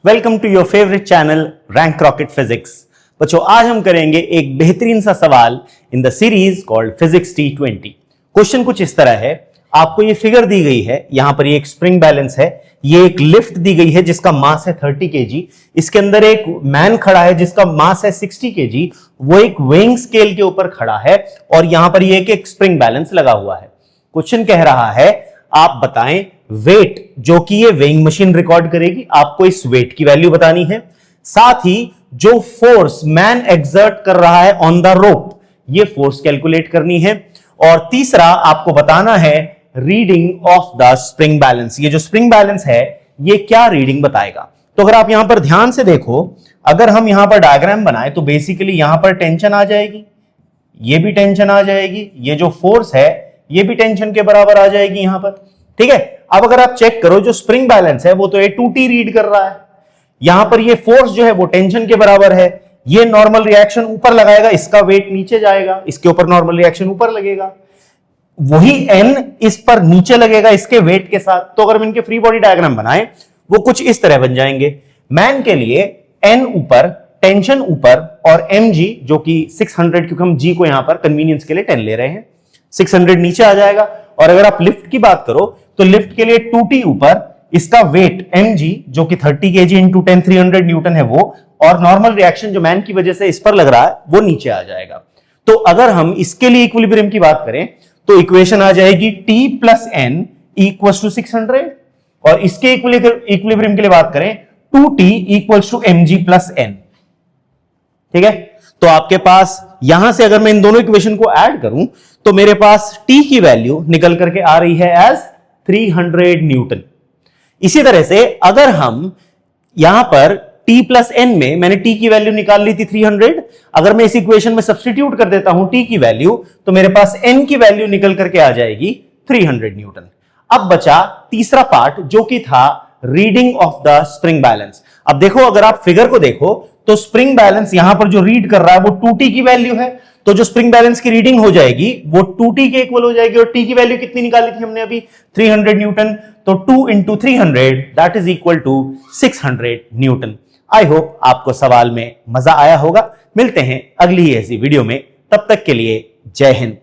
Welcome to your favourite channel rank rocket physics. बच्चों, आज हम करेंगे एक बेहतरीन सा सवाल in the series called physics T20। Question कुछ इस तरह है, आपको ये फिगर दी गई है, यहां पर ये एक स्प्रिंग बैलेंस है, ये एक लिफ्ट दी गई है जिसका मास है 30 kg, इसके अंदर एक मैन खड़ा है जिसका मास है 60 kg, वो एक वेइंग स्केल के ऊपर खड़ा है और यहां पर ये एक स्प्रिंग बैलेंस लगा हुआ है। क्वेश्चन कह रहा है आप बताएं वेट जो कि ये वेइंग मशीन रिकॉर्ड करेगी, आपको इस वेट की वैल्यू बतानी है, साथ ही जो फोर्स मैन एक्सर्ट कर रहा है ऑन द रोप ये फोर्स कैलकुलेट करनी है, और तीसरा आपको बताना है reading of the spring balance. ये जो स्प्रिंग बैलेंस है ये क्या रीडिंग बताएगा। तो अगर आप यहां पर ध्यान से देखो, अगर हम यहां पर डायग्राम बनाए तो बेसिकली यहां पर टेंशन आ जाएगी, ये भी टेंशन आ जाएगी, ये जो फोर्स है ये भी टेंशन के बराबर आ जाएगी यहां पर। ठीक है, अब अगर आप चेक करो जो स्प्रिंग बैलेंस है वो तो A2T रीड कर रहा है, यहां पर ये फोर्स जो है वो टेंशन के बराबर है, ये नॉर्मल रिएक्शन ऊपर लगाएगा, इसका वेट नीचे जाएगा, इसके ऊपर नॉर्मल रिएक्शन ऊपर लगेगा, वही N इस पर नीचे लगेगा इसके वेट के साथ। तो अगर हम इनके फ्री बॉडी डायग्राम बनाएं वो कुछ इस तरह बन जाएंगे। मैन के लिए N ऊपर, टेंशन ऊपर, और mg जो कि 600, क्योंकि हम g को यहां पर कन्वीनियंस के लिए 10 ले रहे हैं, 600 नीचे आ जाएगा। और अगर आप लिफ्ट की बात करो तो लिफ्ट के लिए 2t ऊपर, इसका वेट mg जो कि 30 kg इंटू 10 300 न्यूटन है वो, और नॉर्मल रिएक्शन जो मैन की वजह से इस पर लग रहा है वो नीचे आ जाएगा। तो अगर हम इसके लिए इक्विलिब्रियम की बात करें तो इक्वेशन आ जाएगी t plus n equals to 600, और इसके इक्विलिब्रियम के लिए बात करें 2t equals to mg plus n। ठीक है, तो आपके पास यहां से अगर मैं इन दोनों इक्वेशन को ऐड करूं तो मेरे पास t की वैल्यू निकल करके आ रही है एज 300 न्यूटन। इसी तरह से अगर हम यहां पर t प्लस n में मैंने t की वैल्यू निकाल ली थी 300, अगर मैं इस इक्वेशन में सब्स्टिट्यूट कर देता हूं t की वैल्यू तो मेरे पास n की वैल्यू निकल करके आ जाएगी 300 न्यूटन। अब बचा तीसरा पार्ट जो कि था reading of the spring balance. अब देखो, अगर आप फिगर को देखो तो स्प्रिंग बैलेंस यहां पर जो रीड कर रहा है वो 2t की वैल्यू है, तो जो स्प्रिंग बैलेंस की रीडिंग हो जाएगी वो 2t के इक्वल हो जाएगी, और t की वैल्यू कितनी निकाली थी हमने अभी 300 न्यूटन, तो 2 into 300 that is equal to 600 newton. I hope आपको सवाल में मजा आया होगा। मिलते हैं अगली ऐसी वीडियो में, तब तक के लिए जय हिंद।